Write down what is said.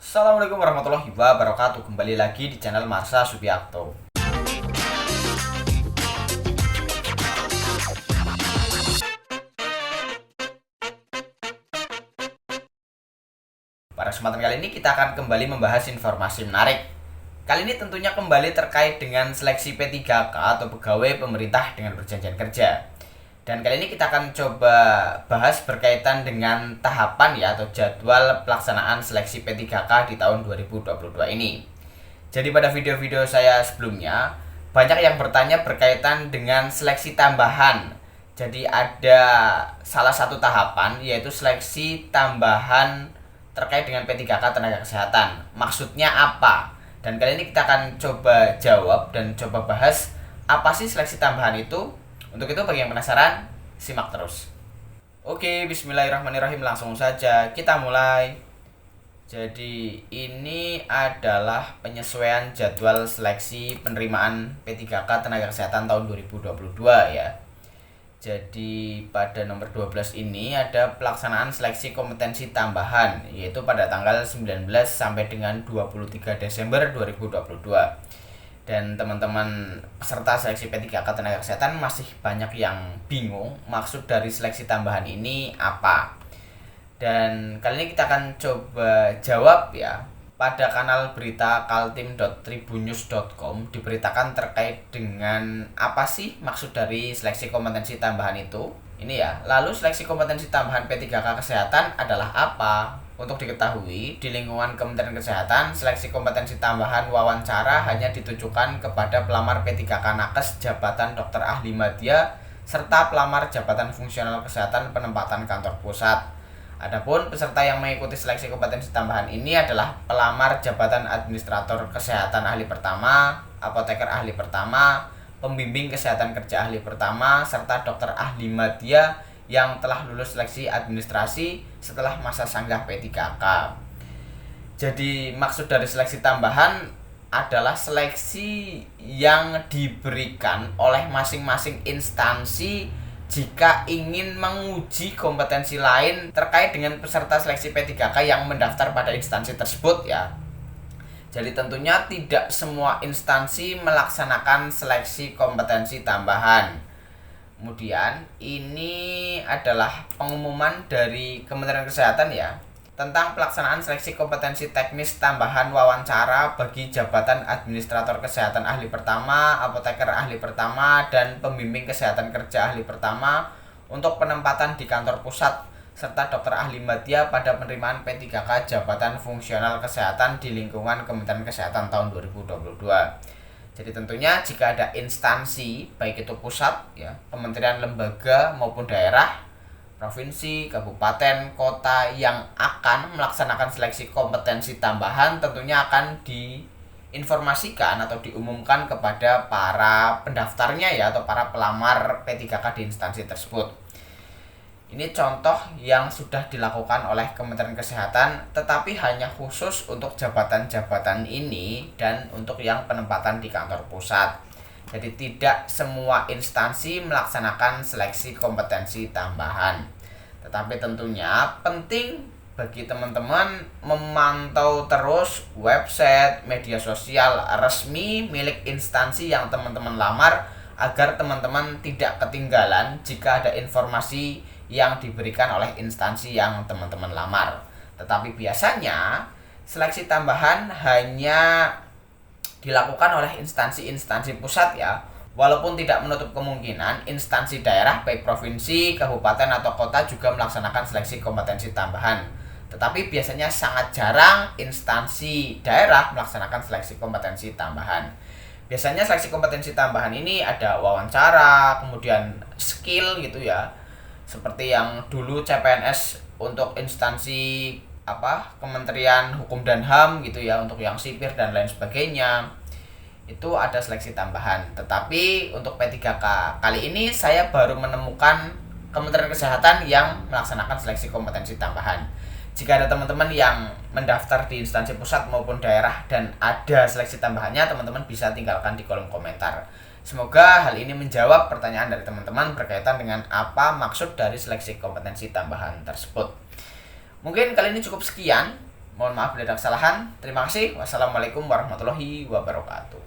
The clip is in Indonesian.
Assalamualaikum warahmatullahi wabarakatuh. Kembali lagi di channel Marsha Subiakto. Pada kesempatan kali ini kita akan kembali membahas informasi menarik. Kali ini tentunya kembali terkait dengan seleksi P3K atau pegawai pemerintah dengan perjanjian kerja. Dan kali ini kita akan coba bahas berkaitan dengan tahapan ya atau jadwal pelaksanaan seleksi P3K di tahun 2022 ini. Jadi pada video-video saya sebelumnya banyak yang bertanya berkaitan dengan seleksi tambahan. Jadi ada salah satu tahapan yaitu seleksi tambahan terkait dengan P3K tenaga kesehatan. Maksudnya apa? Dan kali ini kita akan coba jawab dan coba bahas apa sih seleksi tambahan itu. Untuk itu bagi yang penasaran, simak terus. Oke, bismillahirrahmanirrahim, langsung saja kita mulai. Jadi ini adalah penyesuaian jadwal seleksi penerimaan P3K tenaga kesehatan tahun 2022 ya. Jadi pada nomor 12 ini ada pelaksanaan seleksi kompetensi tambahan yaitu pada tanggal 19 sampai dengan 23 Desember 2022. Dan teman-teman peserta seleksi P3K tenaga kesehatan masih banyak yang bingung maksud dari seleksi tambahan ini apa. Dan kali ini kita akan coba jawab ya. Pada kanal berita kaltim.tribunnews.com diberitakan terkait dengan apa sih maksud dari seleksi kompetensi tambahan itu. Ini ya, lalu seleksi kompetensi tambahan P3K kesehatan adalah apa? Untuk diketahui, di lingkungan Kementerian Kesehatan, seleksi kompetensi tambahan wawancara hanya ditujukan kepada pelamar P3K nakes jabatan dokter ahli madya serta pelamar jabatan fungsional kesehatan penempatan kantor pusat. Adapun peserta yang mengikuti seleksi kompetensi tambahan ini adalah pelamar jabatan administrator kesehatan ahli pertama, apoteker ahli pertama, pembimbing kesehatan kerja ahli pertama, serta dokter ahli madya yang telah lulus seleksi administrasi setelah masa sanggah P3K. Jadi maksud dari seleksi tambahan adalah seleksi yang diberikan oleh masing-masing instansi jika ingin menguji kompetensi lain terkait dengan peserta seleksi P3K yang mendaftar pada instansi tersebut ya. Jadi tentunya tidak semua instansi melaksanakan seleksi kompetensi tambahan. Kemudian ini adalah pengumuman dari Kementerian Kesehatan ya tentang pelaksanaan seleksi kompetensi teknis tambahan wawancara bagi jabatan administrator kesehatan ahli pertama, apoteker ahli pertama, dan pembimbing kesehatan kerja ahli pertama untuk penempatan di kantor pusat serta dokter ahli madya pada penerimaan P3K jabatan fungsional kesehatan di lingkungan Kementerian Kesehatan tahun 2022. Jadi tentunya jika ada instansi baik itu pusat ya, kementerian, lembaga maupun daerah, provinsi, kabupaten, kota yang akan melaksanakan seleksi kompetensi tambahan tentunya akan diinformasikan atau diumumkan kepada para pendaftarnya ya atau para pelamar P3K di instansi tersebut. Ini contoh yang sudah dilakukan oleh Kementerian Kesehatan tetapi hanya khusus untuk jabatan-jabatan ini dan untuk yang penempatan di kantor pusat. Jadi tidak semua instansi melaksanakan seleksi kompetensi tambahan. Tetapi tentunya penting bagi teman-teman memantau terus website, media sosial resmi milik instansi yang teman-teman lamar agar teman-teman tidak ketinggalan jika ada informasi yang diberikan oleh instansi yang teman-teman lamar. Tetapi biasanya seleksi tambahan hanya dilakukan oleh instansi-instansi pusat ya. Walaupun tidak menutup kemungkinan instansi daerah baik provinsi, kabupaten atau kota juga melaksanakan seleksi kompetensi tambahan. Tetapi biasanya sangat jarang instansi daerah melaksanakan seleksi kompetensi tambahan. Biasanya seleksi kompetensi tambahan ini ada wawancara, kemudian skill gitu ya. Seperti yang dulu CPNS untuk instansi Kementerian Hukum dan HAM gitu ya, untuk yang sipir dan lain sebagainya. Itu ada seleksi tambahan. Tetapi untuk P3K kali ini saya baru menemukan Kementerian Kesehatan yang melaksanakan seleksi kompetensi tambahan. Jika ada teman-teman yang mendaftar di instansi pusat maupun daerah dan ada seleksi tambahannya, teman-teman bisa tinggalkan di kolom komentar. Semoga hal ini menjawab pertanyaan dari teman-teman berkaitan dengan apa maksud dari seleksi kompetensi tambahan tersebut. Mungkin kali ini cukup sekian. Mohon maaf bila ada kesalahan. Terima kasih. Wassalamualaikum warahmatullahi wabarakatuh.